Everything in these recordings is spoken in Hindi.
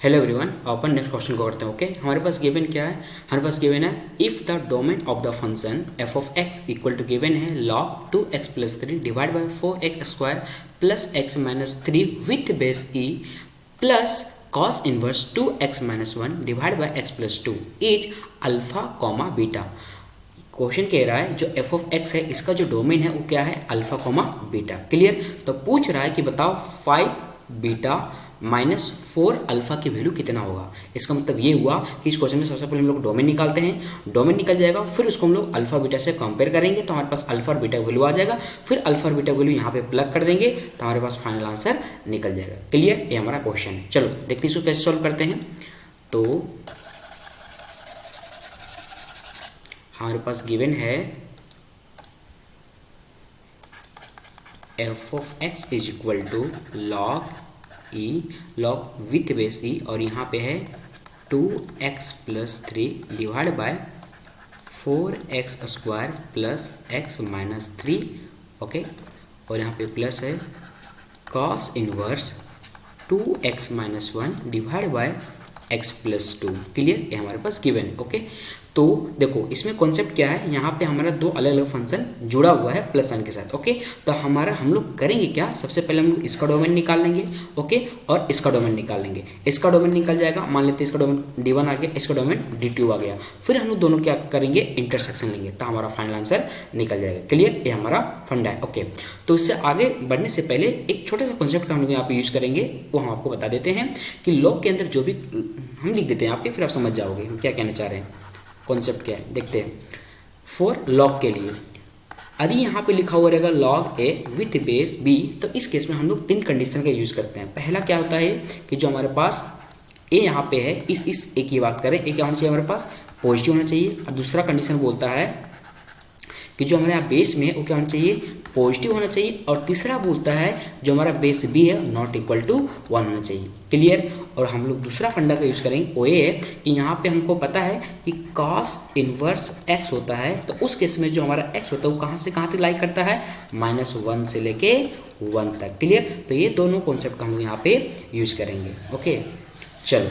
हेलो एवरीवन, अपन नेक्स्ट क्वेश्चन को करते हैं। ओके, हमारे पास गिवन क्या है? हमारे पास गिवन है if the domain of the function f of x equal to given है log 2x plus 3 divide by 4x square plus x minus 3 with base e plus cos inverse 2x minus 1 divide by x plus 2 is alpha comma beta. Question कह रहा है जो एफ ऑफ एक्स है इसका जो डोमेन है वो क्या है? Alpha comma beta. क्लियर? तो पूछ रहा है कि बताओ 5 बीटा माइनस 4 अल्फा की वैल्यू कितना होगा। इसका मतलब ये हुआ कि इस क्वेश्चन में सबसे पहले हम लोग डोमेन निकालते हैं, डोमेन निकल जाएगा, फिर उसको हम लोग अल्फा बीटा से कंपेयर करेंगे तो हमारे पास अल्फा और बीटा वैल्यू आ जाएगा, फिर अल्फा और बीटा वैल्यू यहाँ पे प्लग कर देंगे तो हमारे पास फाइनल आंसर निकल जाएगा। क्लियर? ये हमारा क्वेश्चन है। चलो देखते हैं इसको कैसे सॉल्व करते हैं। तो हमारे पास गिवन है f of x is equal to log with base e और यहाँ पे है 2x plus 3 divide by 4x square plus x minus 3। Okay, और यहाँ पे प्लस है cos inverse 2x minus 1 divide by x plus 2। Clear? ये हमारे पास गिवन है। ओके, तो देखो इसमें कॉन्सेप्ट क्या है, यहाँ पे हमारा दो अलग अलग फंक्शन जुड़ा हुआ है प्लस साइन के साथ। ओके, तो हमारा हम लोग करेंगे क्या, सबसे पहले हम लोग इसका डोमेन निकाल लेंगे। ओके, और इसका डोमेन निकाल लेंगे। इसका डोमेन निकल जाएगा, मान लेते हैं इसका डोमेन d1 आ गया, इसका डोमेन d2 आ गया, फिर हम लोग दोनों क्या करेंगे, इंटरसेक्शन लेंगे तो हमारा फाइनल आंसर निकल जाएगा। क्लियर? ये हमारा फंडा है। ओके, तो इससे आगे बढ़ने से पहले एक छोटा सा कॉन्सेप्ट का हम लोग यहाँ पे यूज करेंगे, वो हम आपको बता देते हैं कि लॉग के अंदर जो भी हम लिख देते हैं यहाँ पे, फिर आप समझ जाओगे हम क्या कहना चाह रहे हैं, कॉन्सेप्ट क्या है। देखते हैं। फॉर लॉग के लिए यदि यहाँ पे लिखा हुआ रहेगा log a with base b, तो इस केस में हम लोग 3 कंडीशन का यूज करते हैं। पहला क्या होता है कि जो हमारे पास ए यहाँ पे है, इस ए की बात करें, ए क्या होना चाहिए हमारे पास? पॉजिटिव होना चाहिए। और दूसरा कंडीशन बोलता है कि जो हमारे यहाँ बेस में है वो क्या होना चाहिए? पॉजिटिव होना चाहिए। और तीसरा बोलता है जो हमारा बेस बी है नॉट इक्वल टू 1 होना चाहिए। क्लियर? और हम लोग दूसरा फंडा का यूज करेंगे, वो ये है कि यहाँ पे हमको पता है कि cos इनवर्स x होता है, तो उस केस में जो हमारा x होता है वो कहाँ से कहाँ तक लाई करता है? -1 से लेके 1 तक। क्लियर? तो ये दोनों कॉन्सेप्ट का हम लोग यहाँ पे यूज करेंगे। ओके, चलो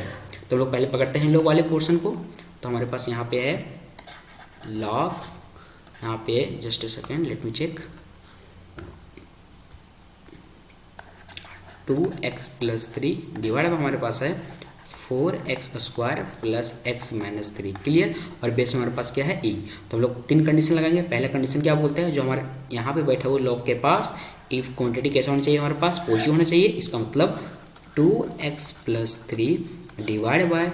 तो लोग पहले पकड़ते हैं लोग वाले पोर्शन को। तो हमारे पास यहाँ पे है लॉग, यहाँ पे just a second let me check, 2x plus 3 divide by हमारे पास है 4x square plus x minus 3। Clear? और बेस में हमारे पास क्या है? e। तो हम लोग 3 कंडीशन लगाएंगे। पहला कंडीशन क्या बोलते हैं, जो हमारे यहाँ पे बैठा हुआ लॉग के पास इफ क्वांटिटी कैसा होना चाहिए हमारे पास? पॉजिटिव होना चाहिए। इसका मतलब 2x plus 3 divide by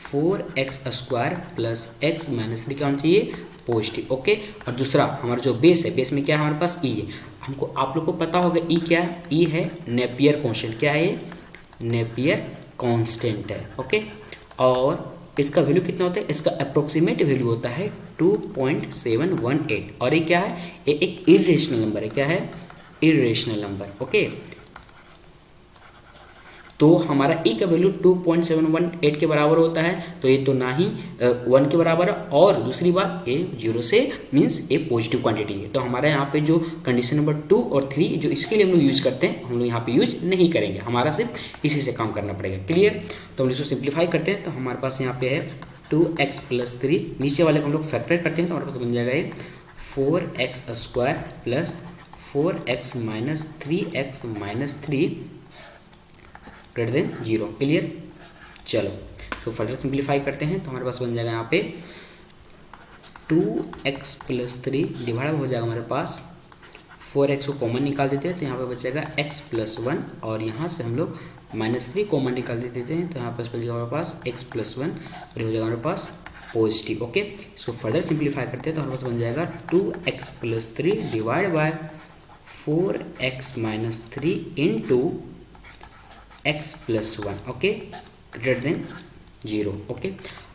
4x square plus x minus 3 क्या होना चाहिए? पॉजिटिव। ओके, और दूसरा हमारा जो बेस है, बेस में क्या है हमारे पास? ई है। हमको आप लोग को पता होगा ई क्या है? ई है नेपियर कांस्टेंट। क्या है ये? नेपियर कांस्टेंट है। ओके, और इसका वैल्यू कितना होता है? इसका अप्रोक्सीमेट वैल्यू होता है 2.718। और ये क्या है? ये एक इरेशनल नंबर है। क्या है? Irrational number. ओके, तो हमारा ई का वैल्यू 2.718 के बराबर होता है, तो ये तो ना ही 1 के बराबर है, और दूसरी बात ये 0 से मीन्स ये पॉजिटिव क्वांटिटी है। तो हमारे यहाँ पे जो कंडीशन नंबर 2 और 3 जो इसके लिए हम लोग यूज करते हैं, हम लोग यहाँ पे यूज नहीं करेंगे, हमारा सिर्फ इसी से काम करना पड़ेगा। क्लियर? तो हम इसको सिंप्लीफाई करते हैं। तो हमारे पास यहाँ पे है 2x प्लस 3, नीचे वाले को हम लोग फैक्टर करते हैं तो हमारे पास बन जाएगा ये 4x square plus 4x minus 3x minus 3 greater than 0। Clear? चलो तो फर्दर सिंप्लीफाई करते हैं तो हमारे पास बन जाएगा यहाँ पे 2x प्लस 3 डिवाइड हो जाएगा हमारे पास 4x को कॉमन निकाल देते हैं तो यहाँ पे बचेगा x प्लस 1, और यहाँ से हम लोग -3 कॉमन निकाल देते हैं तो यहाँ पर बचेगा हमारे पास x प्लस 1 और हो जाएगा हमारे पास पॉजिटिव। ओके, इसको फर्दर सिंप्लीफाई करते हैं तो हमारे पास बन जाएगा 2x plus 3 divide by 4x minus 3 into x plus 1। Okay, greater than 0। Okay,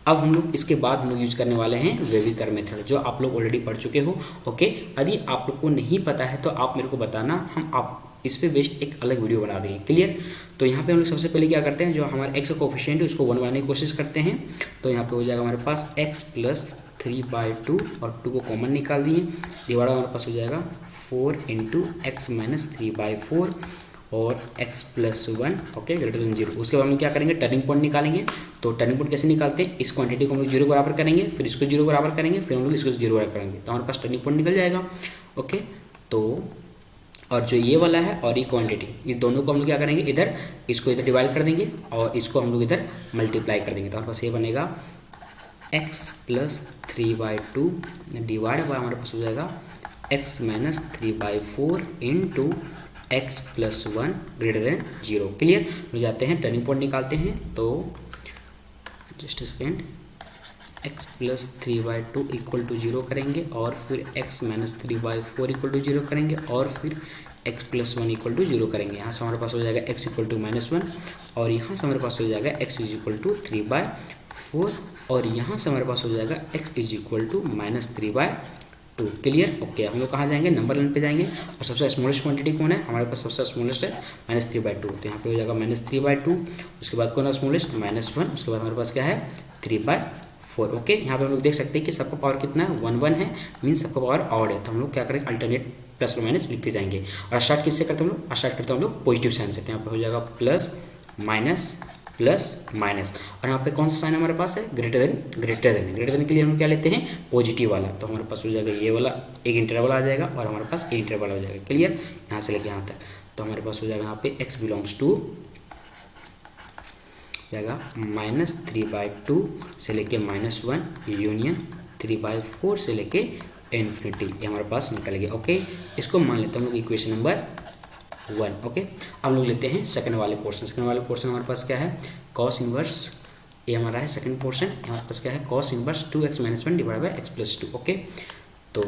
अब हम लोग इसके बाद हम लोग यूज करने वाले हैं वेविकर मेथड, जो आप लोग ऑलरेडी पढ़ चुके हो। ओके, यदि आप लोग को नहीं पता है तो आप मेरे को बताना, हम आप इस पे बेस्ड एक अलग वीडियो बना देंगे। क्लियर? तो यहाँ पे हम लोग सबसे पहले क्या करते हैं, जो हमारा x का कोफिशिएंट है उसको 1 बनाने की कोशिश करते हैं। तो यहाँ पे हो जाएगा हमारे पास x प्लस 3/2 और 2 को कॉमन निकाल दिए, डिवाइड हमारे पास हो जाएगा 4 इंटू एक्स माइनस 3/4 और x plus 1 okay greater than 0। उसके बाद हम क्या करेंगे, टर्निंग पॉइंट निकालेंगे। तो टर्निंग पॉइंट कैसे निकालते हैं, इस क्वांटिटी को हम लोग 0 बराबर करेंगे, फिर इसको 0 बराबर करेंगे, फिर हम लोग इसको 0 बराबर करेंगे, तो हमारे पास टर्निंग पॉइंट निकल जाएगा। ओके, तो और जो ये वाला है और ये क्वांटिटी, ये दोनों को हम लोग क्या करेंगे, इधर इसको इधर डिवाइड कर देंगे और इसको हम लोग इधर मल्टीप्लाई कर देंगे। तो हमारे पास ये बनेगा x प्लस 3/2 डिवाइड बाय हमारे पास हो जाएगा x minus 3/4 into x plus 1 greater than 0। Clear हो जाते हैं, टर्निंग पॉइंट निकालते हैं। तो just second, x plus 3/2 equal to 0 करेंगे और फिर x माइनस 3/4 इक्वल टू 0 करेंगे और फिर x प्लस 1 इक्वल टू 0 करेंगे। यहाँ से हमारे पास हो जाएगा x इक्वल टू -1 और यहाँ से हमारे पास हो जाएगा x इज इक्वल टू 3/4 और यहाँ से हमारे पास हो जाएगा x is equal to -3/2। Clear. Okay, हम लोग कहाँ जाएंगे, नंबर लाइन पे जाएंगे और सबसे स्मॉलेस्ट क्वांटिटी कौन है, हमारे पास सबसे स्मॉलेस्ट है -3/2। तो यहाँ पे हो जाएगा -3/2, उसके बाद कौन है स्मॉलेस्ट -1, उसके बाद हमारे पास क्या है 3/4। ओके, यहाँ पे हम लोग देख सकते हैं कि सबका पावर कितना है 1 1 है, मीन्स सबका पावर ऑड है। तो हम लोग क्या करेंगे, अल्टरनेट प्लस और माइनस लिखते जाएंगे। और स्टार्ट किससे करते हैं हम लोग, स्टार्ट करते हैं हम लोग पॉजिटिव साइन से। तो यहाँ पे हो जाएगा प्लस माइनस प्लस माइनस और यहाँ पे कौन सा साइन हमारे पास है, ग्रेटर देन। ग्रेटर देन के लिए हम क्या लेते हैं, पॉजिटिव वाला। तो हमारे पास हो जाएगा ये वाला एक इंटरवल आ जाएगा और हमारे पास एक इंटरवल हो जाएगा। क्लियर, यहाँ से लेके यहाँ तक। तो हमारे पास हो जाएगा यहाँ पे x बिलोंग्स टू जाएगा -3/2 से लेके -1 यूनियन 3/4 से लेके इन्फिनिटी, ये हमारे पास निकल गया। ओके, इसको मान लेते हैं हम लोग इक्वेशन नंबर 1। ओके, अब लोग लेते हैं सेकंड वाले पोर्शन। सेकंड वाले पोर्शन हमारे पास क्या है, कॉस इनवर्स, ये हमारा है सेकंड पोर्शन। हमारे पास क्या है, cos inverse 2x - 1 divide by x plus 2। Okay, तो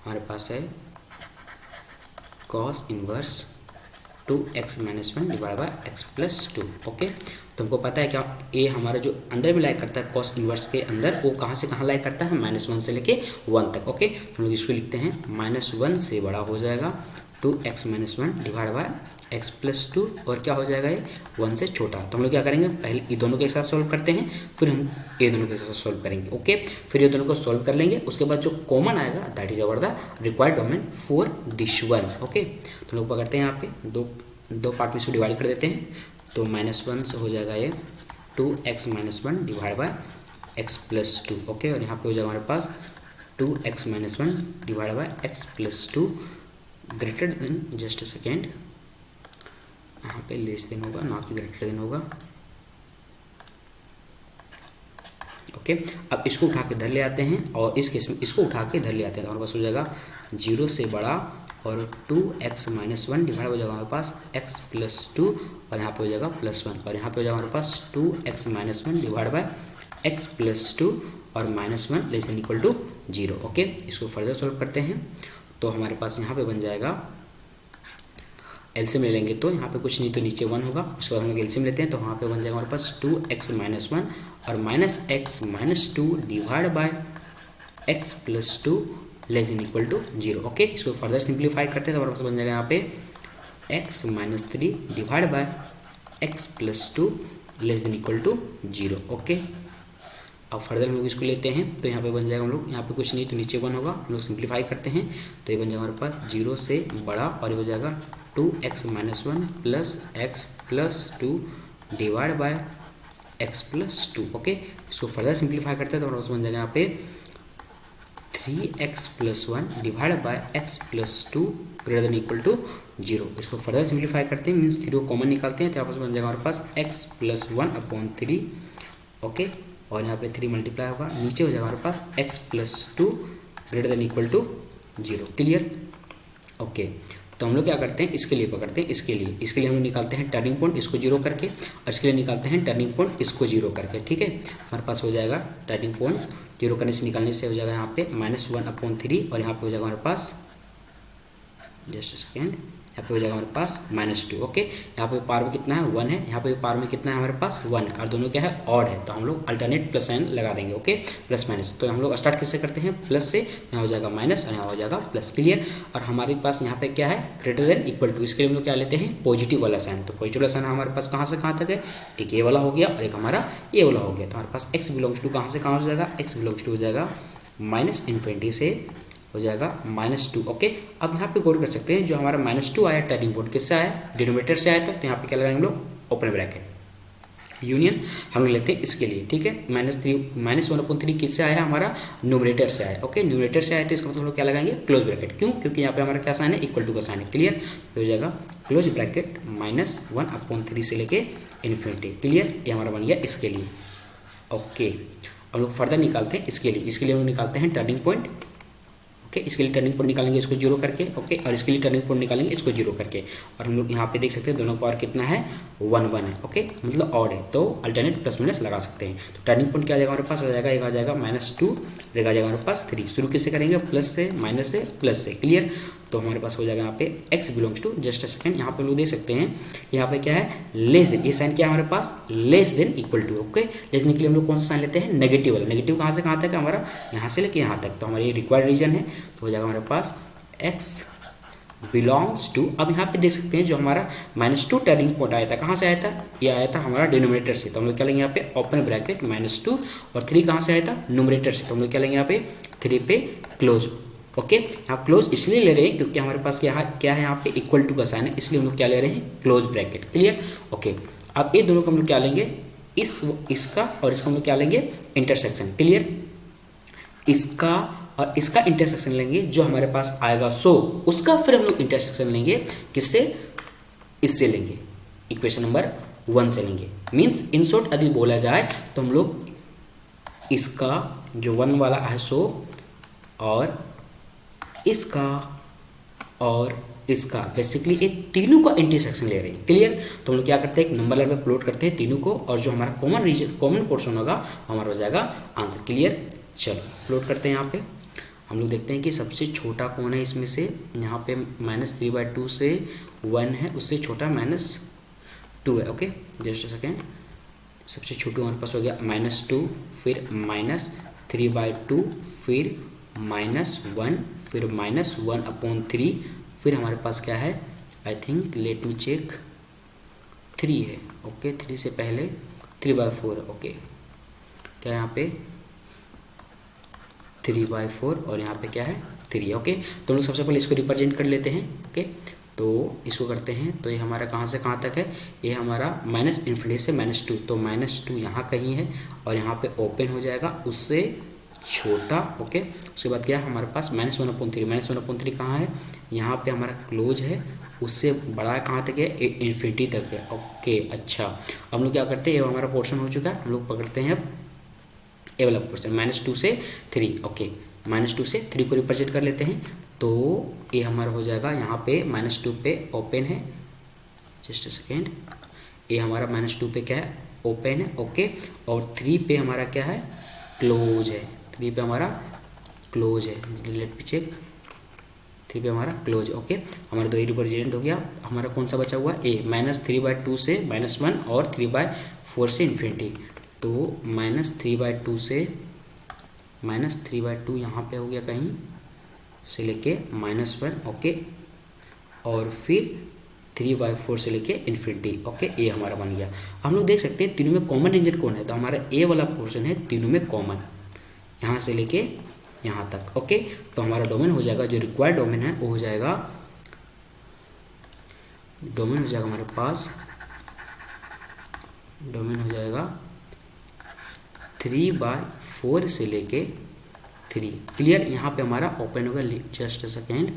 हमारे पास है cos inverse 2x - 1 divide by x plus 2। Okay, तो हमको पता है क्या, ये हमारा जो अंदर भी लाइक करता है कॉस इनवर्स के अंदर, वो कहाँ से कहाँ लाइक करता है, -1 से लेके 1 तक। ओके, तो हम लोग इसको लिखते हैं -1 से बड़ा हो जाएगा 2x - 1 divide by x plus 2 और क्या हो जाएगा ये 1 से छोटा। तो हम लोग क्या करेंगे, पहले ये दोनों के एक साथ सॉल्व करते हैं, फिर हम ये दोनों के साथ सॉल्व करेंगे। ओके, फिर ये दोनों को सॉल्व कर लेंगे, उसके बाद जो कॉमन आएगा that is our the required domain for this one. Okay, तो हम लोग पकड़ते हैं यहाँ पे दो पार्ट में इसको डिवाइड कर देते हैं। तो -1 से हो जाएगा ये 2x - 1 divide by x plus 2। Okay, और यहाँ पे हो जाएगा हमारे पास 2x - 1 divide by x plus 2 greater then, just second, यहाँ पे लेस देन होगा ना कि ग्रेटर देन होगा। ओके, अब इसको उठा के इधर ले आते हैं और इस केस में इसको उठा के इधर ले आते हैं। तो हमारे पास हो जाएगा 0 से बड़ा और 2x - 1 डिवाइड हो जाएगा हमारे पास x प्लस 2 और यहाँ पे हो जाएगा +1 और यहाँ पे हो जाएगा हमारे पास 2x - 1 divide by x plus 2 और -1 less than equal to 0। Okay, इसको फर्दर सॉल्व करते हैं। तो हमारे पास यहाँ पे बन जाएगा, एलसीएम ले लेंगे तो यहाँ पे कुछ नहीं तो नीचे 1 होगा, उसके बाद हम लोग एलसीएम लेते हैं तो वहाँ पे बन जाएगा हमारे पास 2x - 1 और -x - 2 divide by x plus 2 less than equal to 0। Okay, इसको फर्दर सिंप्लीफाई करते हैं तो हमारे पास बन जाएगा यहाँ पे x - 3 divide by x plus 2 less than equal to 0। Okay, अब फर्दर हम लोग इसको लेते हैं तो यहाँ पे बन जाएगा हम लोग, यहाँ पे कुछ नहीं तो नीचे 1 होगा, हम लोग सिंप्लीफाई करते हैं तो ये बन जाएगा हमारे पास 0 से बड़ा और ये हो जाएगा 2x - 1 plus x plus 2 divide by x plus 2। Okay, इसको फर्दर सिंप्लीफाई करते हैं तो हमारे पास बन जाएगा यहाँ पे 3x plus 1 divide by x plus 2 greater than equal to 0। इसको फर्दर सिंप्लीफाई करते हैं, मीन्स 0 कॉमन निकालते हैं तो यहाँ पर बन जाएगा हमारे पास x प्लस 1/3। ओके, और यहाँ पे 3 मल्टीप्लाई होगा, नीचे हो जाएगा हमारे पास x plus 2 greater than equal to 0। Clear. Okay, तो हम लोग क्या करते हैं, इसके लिए पकड़ते हैं, इसके लिए हम लोग निकालते हैं टर्निंग पॉइंट इसको 0 करके और इसके लिए निकालते हैं टर्निंग पॉइंट इसको 0 करके। ठीक है, हमारे पास हो जाएगा टर्निंग पॉइंट 0 करने से निकालने से हो जाएगा यहाँ पे -1/3 और यहाँ पे हो जाएगा हमारे पास, जस्ट सेकेंड, यहाँ पे हो जाएगा हमारे पास -2। ओके, यहाँ पे पावर में कितना है 1 है, यहाँ पे पावर में कितना है हमारे पास 1 है और दोनों क्या है ऑड है, तो हम लोग अल्टरनेट प्लस साइन लगा देंगे। ओके, प्लस माइनस, तो हम लोग स्टार्ट किससे करते हैं, प्लस से, यहाँ हो जाएगा माइनस और यहाँ हो जाएगा प्लस। क्लियर। और हमारे पास यहाँ पे क्या है, ग्रेटर देन इक्वल टू, इसके लिए हम लोग क्या लेते हैं, पॉजिटिव वाला साइन। तो पॉजिटिव वाला साइन हमारे पास कहाँ से कहाँ तक है, एक ये वाला हो गया और एक हमारा ये वाला हो गया। तो हमारे पास x बिलोंग्स टू कहाँ से कहाँ हो जाएगा, x बिलोंग्स टू हो जाएगा -∞ से हो जाएगा -2। ओके, अब यहाँ पे गौर कर सकते हैं, जो हमारा -2 आया टर्निंग पॉइंट किससे आया, डिनोमिनेटर से आया था, तो यहाँ पे क्या लगाएंगे हम लोग ओपन ब्रैकेट, यूनियन हम लोग लेते हैं इसके लिए, ठीक है। -1/3 किससे आया, हमारा न्यूमरेटर से आया। ओके, न्यूमरेटर से आया तो इसका मतलब हम लोग क्या लगाएंगे, क्लोज ब्रैकेट। क्यों, क्योंकि यहाँ पे हमारा क्या साइन है, इक्वल टू का साइन है। क्लियर, तो हो जाएगा क्लोज ब्रैकेट -1/3 से लेके इन्फिनिटी। क्लियर, ये हमारा बन गया इसके लिए। ओके, हम लोग फर्दर निकालते हैं इसके लिए हम लोग निकालते हैं टर्निंग पॉइंट। ओके, इसके लिए टर्निंग पॉइंट निकालेंगे इसको 0 करके। ओके, और इसके लिए टर्निंग पॉइंट निकालेंगे इसको 0 करके। और हम लोग यहाँ पे देख सकते हैं दोनों पावर कितना है, 1 है। ओके, मतलब ऑड है, तो अल्टरनेट प्लस माइनस लगा सकते हैं। तो टर्निंग पॉइंट क्या आ जाएगा हमारे पास, आ जाएगा एक आ जाएगा -2, एक आ जाएगा हमारे पास 3। शुरू किससे करेंगे, प्लस से, माइनस से, प्लस से। क्लियर, तो हमारे पास हो जाएगा यहाँ पे x belongs to, just a second, यहाँ पे लोग देख सकते हैं यहाँ पे क्या है, लेस देन, ये साइन क्या है हमारे पास, less than equal to. Okay, less than के लिए हम लोग कौन सा साइन लेते हैं, नेगेटिव वाला। नेगेटिव कहाँ से कहाँ तक है हमारा, यहाँ से लेके यहाँ तक, तो हमारा ये रिक्वायर्ड रीजन है। तो हो जाएगा हमारे पास x बिलोंग्स टू, अब यहाँ पे देख सकते हैं जो हमारा -2 टर्निंग पॉइंट आया था, कहाँ से आया था, ये आया था हमारा डिनोमिनेटर से। तो हम लोग क्या लेंगे यहाँ पे ओपन ब्रैकेट -2, और 3 कहाँ से आया था, न्यूमरेटर से। तो हम लोग क्या लेंगे यहाँ पे 3 पे क्लोज। ओके, यहाँ क्लोज इसलिए ले रहे हैं क्योंकि हमारे पास क्या है यहाँ पे इक्वल टू का साइन है, इसलिए हम लोग क्या ले रहे हैं, क्लोज ब्रैकेट। क्लियर, ओके, अब ये दोनों को हम लोग क्या लेंगे, इसका और इसका हम लोग क्या लेंगे, इंटरसेक्शन। क्लियर, इसका और इसका इंटरसेक्शन लेंगे, जो हमारे पास आएगा 100, उसका फिर हम लोग इंटरसेक्शन लेंगे किससे, इससे लेंगे, इक्वेशन नंबर 1 से लेंगे। मीन्स इन शॉर्ट यदि बोला जाए तो हम लोग इसका जो 1 वाला है 100, और इसका और इसका, बेसिकली ये तीनों का इंटरसेक्शन ले रहे हैं। क्लियर, तो हम लोग क्या करते हैं, एक नंबर लाइन में प्लॉट करते हैं तीनों को, और जो हमारा कॉमन रीजन, कॉमन पोर्शन होगा हमारा हो जाएगा आंसर। क्लियर, चलो प्लॉट करते हैं। यहाँ पे हम लोग देखते हैं कि सबसे छोटा कौन है इसमें से, यहाँ पे -3/2 से 1 है, उससे छोटा -2 है। ओके, जस्ट अ सेकेंड, सबसे छोटू हमारे पास हो गया -2, फिर -3/2, फिर -1, फिर -1/3, फिर हमारे पास क्या है, I think let me check, 3 है। ओके, 3 से पहले 3/4 है। ओके, क्या यहाँ पे 3/4, और यहाँ पे क्या है 3। ओके, तो हम लोग सबसे पहले इसको रिप्रेजेंट कर लेते हैं। ओके, तो इसको करते हैं, तो ये हमारा कहाँ से कहाँ तक है, ये हमारा -∞ से -2, तो -2 यहाँ कहीं है, और यहाँ पे ओपन हो जाएगा उससे छोटा। ओके, उसके बाद क्या हमारे पास -1/3, -1/3 कहाँ है, यहाँ पे हमारा क्लोज है, उससे बड़ा कहाँ तक है, इन्फिनिटी तक है। ओके, अच्छा, हम लोग क्या करते हैं, ये हमारा पोर्शन हो चुका है, हम लोग पकड़ते हैं अब ए वाला पोर्शन, -2 से 3। ओके, -2 से 3 को रिप्रेजेंट कर लेते हैं, तो ये हमारा हो जाएगा यहाँ पे -2 पे ओपन है, जस्ट अ सेकेंड, ये हमारा -2 पे क्या है, ओपन है। ओके, और 3 पे हमारा क्या है, क्लोज है। 3 पे हमारा क्लोज है, लेट मी चेक, 3 पे हमारा क्लोज। ओके, हमारा 2 ही रिप्रेजेंट हो गया। हमारा कौन सा बचा हुआ है, ए, -3/2 से -1 और 3/4 से इन्फिनिटी। तो -3/2 से -3/2 यहाँ पे हो गया कहीं से लेके -1। ओके, और फिर 3/4 से लेके इन्फिनिटी। ओके, ये हमारा बन गया। हम लोग देख सकते हैं तीनों में कॉमन रीजन कौन है, तो हमारा ए वाला पोर्शन है तीनों में कॉमन, यहाँ से लेके यहाँ तक। ओके, तो हमारा डोमेन हो जाएगा, जो रिक्वायर्ड डोमेन है वो हो जाएगा, डोमेन हो जाएगा हमारे पास, डोमेन हो जाएगा 3/4 से लेके 3। क्लियर, यहाँ पे हमारा ओपन होगा, जस्ट अ सेकेंड,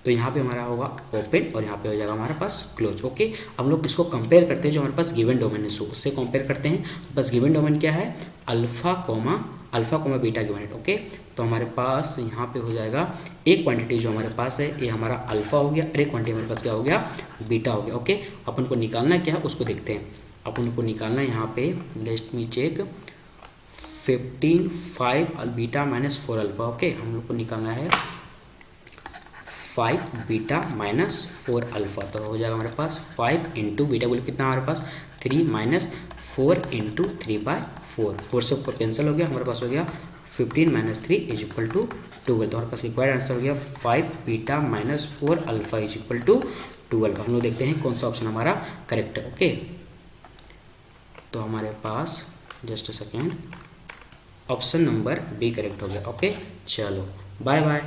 तो यहाँ पे हमारा होगा ओपन, और यहाँ पे हो जाएगा हमारे पास क्लोज। ओके, हम लोग इसको कंपेयर करते हैं, जो हमारे पास गिवन डोमेन है उससे कंपेयर करते हैं। बस गिवन डोमेन क्या है, अल्फा कोमा बीटा गिवन है। ओके, तो हमारे पास यहाँ पे हो जाएगा एक क्वांटिटी जो हमारे पास है, ये हमारा अल्फा हो गया, और एक क्वांटिटी हमारे पास क्या हो गया, बीटा हो गया। ओके, अपन को निकालना क्या है उसको देखते हैं। अपन को निकालना है यहाँ पे, let me check, 15 5 beta -4 alpha. Okay, हम लोग को निकालना है 5 बीटा -4 अल्फा, तो हो जाएगा हमारे पास 5 इंटू बीटा, बोले कितना हमारे पास 3 -4 इंटू 3/4, 4 से ऊपर कैंसिल हो गया, हमारे पास हो गया 15 - 3 = 12। तो हमारे पास रिक्वायर्ड आंसर हो गया 5 बीटा -4 अल्फा = 12। हम लोग देखते हैं कौन सा ऑप्शन हमारा करेक्ट है। ओके, तो हमारे पास just a second, option number B correct हो गया। ओके, चलो बाय बाय।